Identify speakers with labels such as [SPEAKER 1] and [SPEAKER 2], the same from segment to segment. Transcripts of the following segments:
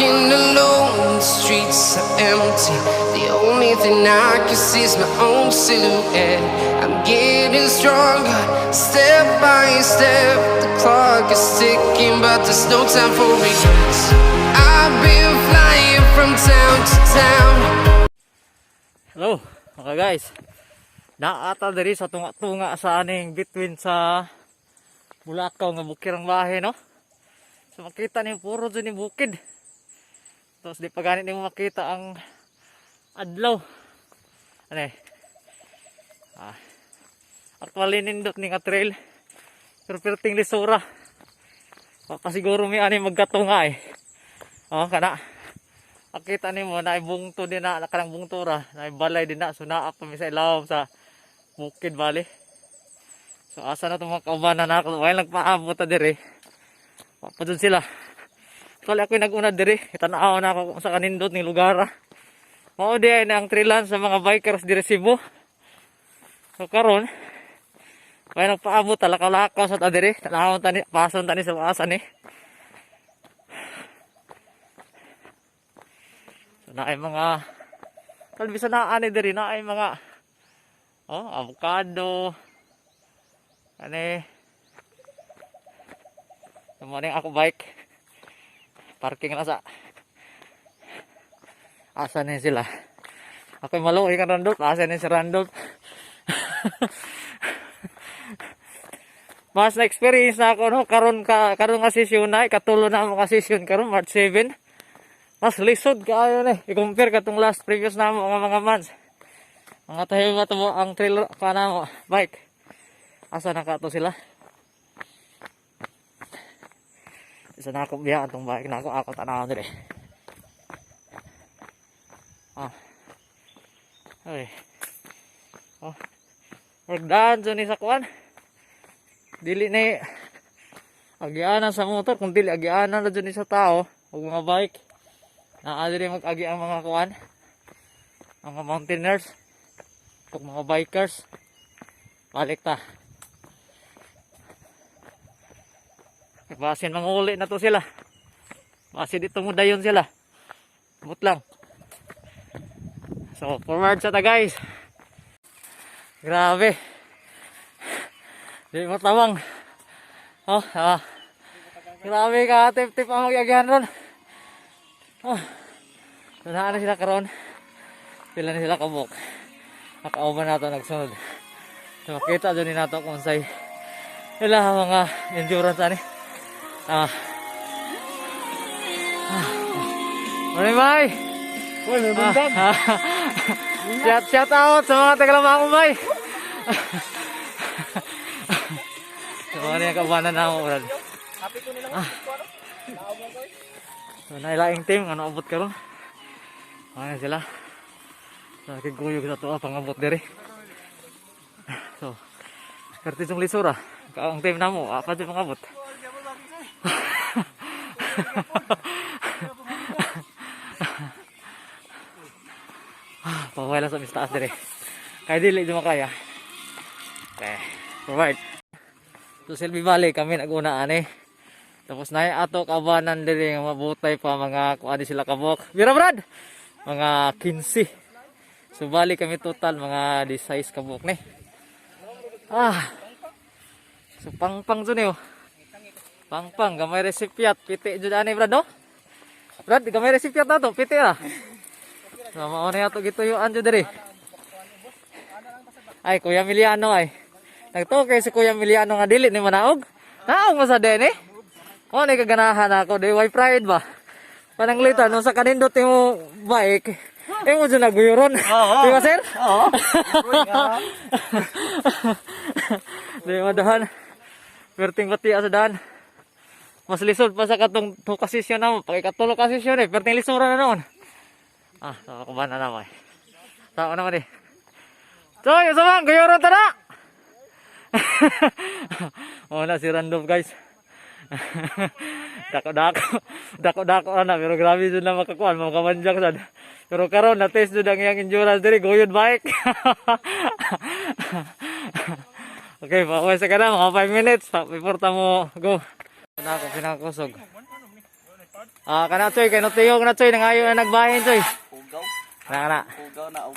[SPEAKER 1] Walking alone, the streets are empty. The only thing I can see is my own silhouette. I'm getting stronger, step by step. The clock is ticking, but there's no time for regrets. I've been flying from town to town.
[SPEAKER 2] Hello mga guys, naata diri sa tunga-tunga sa aning between sa Bulacau nga bukirang bahay, no? So makita niyo puro dyan yung bukid. Tapos di pa ganit niyo makita ang adlaw. Ano eh? Actually nindot ni nga trail. Pero perting lisura. Papasiguro may ani magkatunga eh. Kana. Makita niyo na ibungto din na kanang bungtura, na ibalay din na. So naa pa mi sa ilawom sa bukid bali. So asa na itong mga kaubanan na ako. While nagpaabot na diri. Papadun sila. Kali ako'y nag-una diri. Itanaaw na ako kung sa kanindot ng lugar. Maudi ay na ang trilan sa mga bikers diri Cebu. So karon, while nagpaabot talakaw-lakaw sa ta diri. Tanaaw tani, pason tani sa asan eh. So na ay mga kalbisa na ani diri na ay mga avocado. Naman ako bike. Parking na sa asa na sila. Ako'y maluhi ka Randolph. Asa na si Randolph. Mas na experience na ako, no? Karon nga session na. Ikatulo na mga session karon March 7. Mas lisod kaayo na. I-compare ka tong last previous na mo mga months. Mga tayo ba mo ang trailer ka na mo bike. Asa na ka to sila. Isa na ako biya itong bike na ako tanaw nila eh. Ay. Magdaan dyan sa kuwan. Dili na agianan sa motor. Kung dili agianan na dyan sa tao o mga bike. Naadili mag-agi ang mga kuwan. Ang mga mountaineers o mga bikers. Balik ta. Basin manguli na to sila. Basin dito mo dayon sila. But lang. So forward sa ta guys. Grabe. Di matawang. Grabe ka tip-tip ang magyagyan ron. Tunaan na sila karon. Pila na sila kabuk. Nakauban na ito nagsunod. So makita dyan na ito kung say ila mga endurance ani. Bye. Shout out sa mga tagalamang bay. So mga niya kabanan na ako brad. So nailaing team ano abot karon. Ano sila. So kiguyog sa to pangabot diri. So kartisong lisura. Ang team na mo apa di pangabot. Pawala sa mistaas dire. Kaya dili di makaya. Okay, forward. So Silvi Valley kami naguna ani. Tapos na ato kabanan dire nga mabutay pa mga kuan sila kabok. Bira brad. Mga 15. So bali kami total mga 16 kabok ni. So pang jud ni oh. Pang gamay resipyat piti jud ani brad no? Brad gamay resipyat na to piti ra. So mao na ato gituyuan jud diri. Ay Kuya Miliano ay. Nagtokay si Kuya Miliano nga dili ni manaog. Naog mo sa den eh. O ni kaganahan ako di way pride ba. Pananglitan no sa kanindot mo bike. Mo jud naguyuron. Di ba sir? Oo. Di madahan. Perting pati sa daan. Mas lisod pa sa katong kasisyon na mo. Pagkatulo kasisyon eh. Perting lisura na noon. Nakakubahan na naman eh. Tao naman eh. So, yung samang, guyuron ta na! Na si Randolph guys. Dako-dako na. Pero grabe dun na makakuhan. Makamanjak sad. Pero karon na-test dun ang iyang endurance diri. Guyod bike. Okay, pakuha sa ka na. Mga 5 minutes. Before ta mo go. Na ako pinakusog. Kana Choy, kay nutiyog na Choy, nangayo na nagbahin Choy.
[SPEAKER 3] Ugaw.
[SPEAKER 2] Na.
[SPEAKER 3] Ugaw na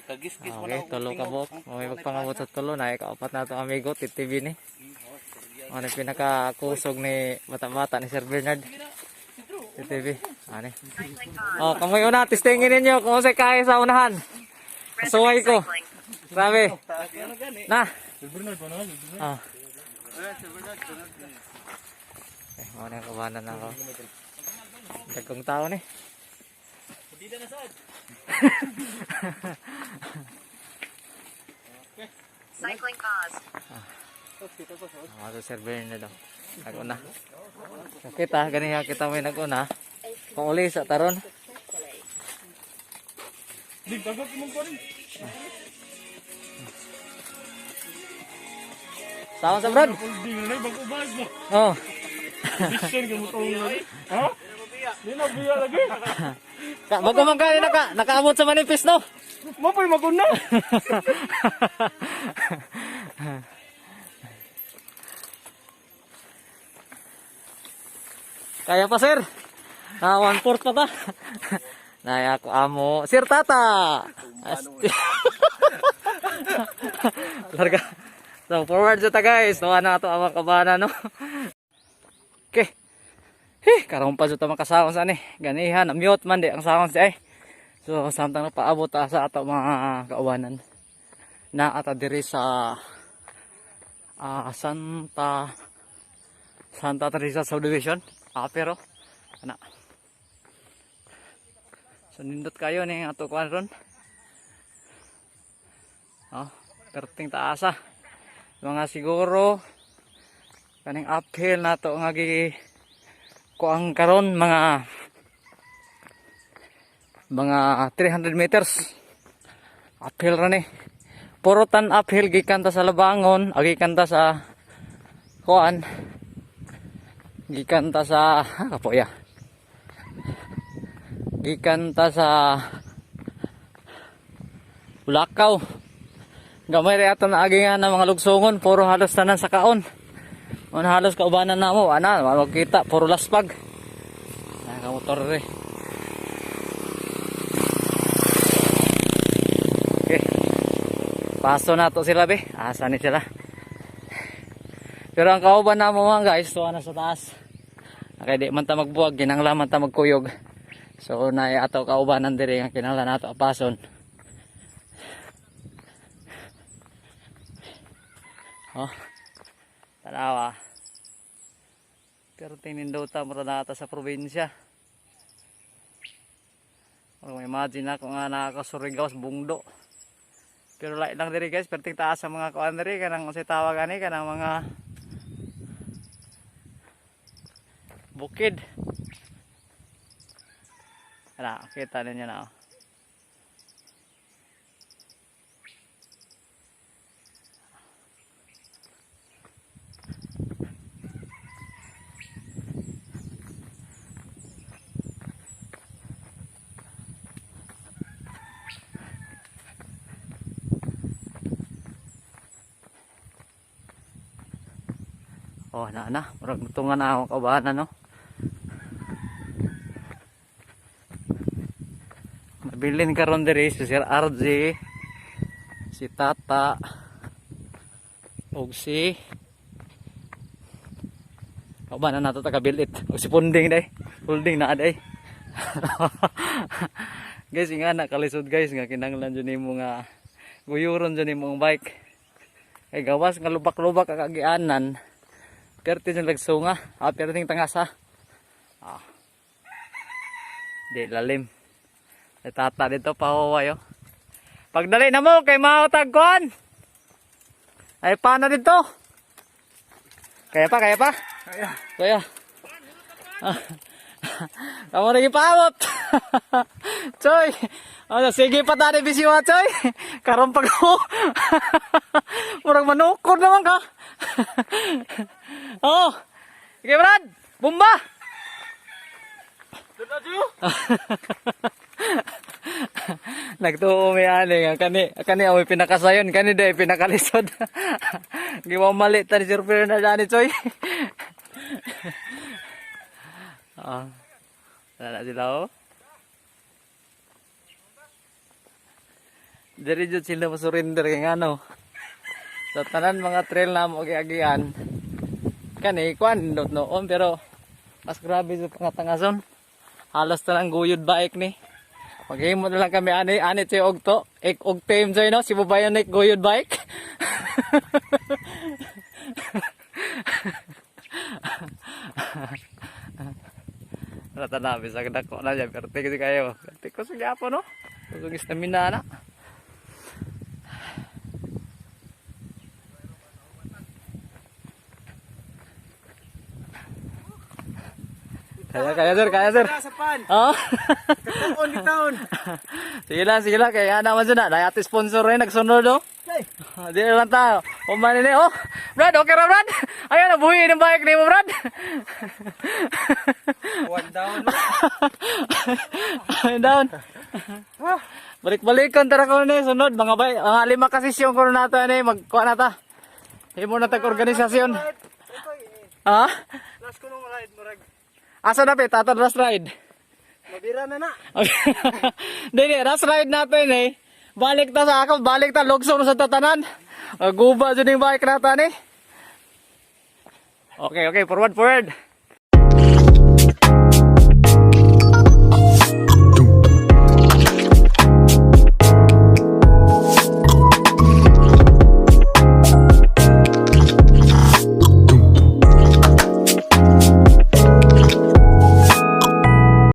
[SPEAKER 3] kagis-gis mo
[SPEAKER 2] Okay, tulo ka bok. May magpangabot sa tulo na ikaapat na to amigo, TTV ni. Ano pinakakusog ni bata-bata ni Sir Bernard. TTV. Ani. Kamoy una testingin ninyo kung sa kaya sa unahan. Suway ko. Grabe. Na.
[SPEAKER 3] Sir Bernard pa naman. Sir Bernard.
[SPEAKER 2] Ano yung kabanan na ako. Dagkong tao ni.
[SPEAKER 3] Dito na sad.
[SPEAKER 4] Cycling pause.
[SPEAKER 2] Ako Sir Bernard daw. Nag-una. Kita, ganyan kita may nag-una. Kung uli sa taron.
[SPEAKER 3] Dig dagat mo ko rin.
[SPEAKER 2] Sama sa Brad.
[SPEAKER 3] Dig na bag-ubas mo.
[SPEAKER 2] Oh.
[SPEAKER 3] Mission ka mo tong lagi. Ha? Di na biya lagi.
[SPEAKER 2] Bago man ka nakaabot sa manipis no.
[SPEAKER 3] Mapay maguna.
[SPEAKER 2] Kaya pa sir. 1/4 pa ta. Naya ko amo. Sir Tata. Larga. So forward sa ta guys. Tuwa na to ang kabana no. Okay. Karong pa sa ta makasawon sa ni. Ganihan mute man di ang sawon si ay. So samtang napaabot ta sa ato mga kauwanan. Na ata diri sa Santa Teresa Subdivision. Pero ana. So nindot kayo ning ato kuan ron. Perting taasa. Mga siguro kaning uphill nato nga gi kuang karon mga 300 meters. Uphill ra ni. Puro tan uphill gikan ta sa Labangon, gikan ta sa kuan. Gikan ta sa kapoya. Gikan ta sa Bulacau. Gamay ra ato na agingan ng mga lugsongon, puro halos tanan sa kaon. Ano halos kaubanan namo, ana, makita puro laspag. Nakamotor re. Okay. Paso na to sila be. Asa ni sila? Pero ang kauban na mo mga guys, tuwa na sa taas. Kaya di man ta magbuwag, kinanglan man ta magkuyog. So na ato kaubanan diri nga kinanglan nato apason. Tanawa. Pero tinindo ta maranata sa probinsya. Kung imagine na kung nga nakakasurigaw sa bungdo. Pero lahat lang diri guys, perting taas sa mga kuan diri kanang usay tawag ani kanang mga bukid. Ana, kita ninyo na. Murag mutungan na akong kaubanan no. Nabilin karon diri si Sir RJ, si Tata, og si kaubanan nato taga bilit, og si Punding day. Punding na day. Guys, nga na kalisod guys nga kinahanglan jud nimo nga guyuron jud nimo ang bike. Kay gawas nga lubak-lubak ka kagianan. Perti yung lagsunga, perting tangasa. Di lalim. Tata dito pahuway oh. Pagdali na mo kay mautagkuan. Ay paano dito? Kaya pa? Kaya. Kamu lagi paawot. Choy. Sige pa tani bisiwa Choy. Karon pag mo. Murag manukod naman ka. Sige Brad. Bumba. Nagtuo may ani nga kani amoy pinakasayon kani day pinakalisod. Giwa mali ta ni Sir Bernard ani Choy. Wala na sila oh. Diri jud sila masurrender kay ano. Sa tanan mga trail na mo giagian. Kani kwan not noon pero mas grabe sa pangatangason. Halos tanang guyod bike ni. Maghimo na lang kami ani si Ogto. Og team joy no si Babayanik guyod bike. Natanabi sa dako na dyan pero tingin kayo. Tiko sa gapo no. Kusog stamina na. Kaya sir. Oh.
[SPEAKER 3] Taon ni taon.
[SPEAKER 2] Sige lang kaya naman dyan na. Dahil sponsor rin nagsunod oh. Di lang tayo. Umani ni oh. Brad, okay ra Brad. Ayan nabuhi ng bike ni mo Brad.
[SPEAKER 3] One down.
[SPEAKER 2] Down. Balik-balikan tara ko ni sunod mga bay. Ang 5 ka sesyon ko na nato ni magkuha na ta. Himo na tag organisasyon. Ha?
[SPEAKER 3] Last ko nung ride murag.
[SPEAKER 2] Asa na pe tata last ride.
[SPEAKER 3] Mabira na na.
[SPEAKER 2] Dili last ride natin eh. Balik ta sa ako, balik ta lugso sa tatanan. Guba jud ning bike nata ni. Okay, forward.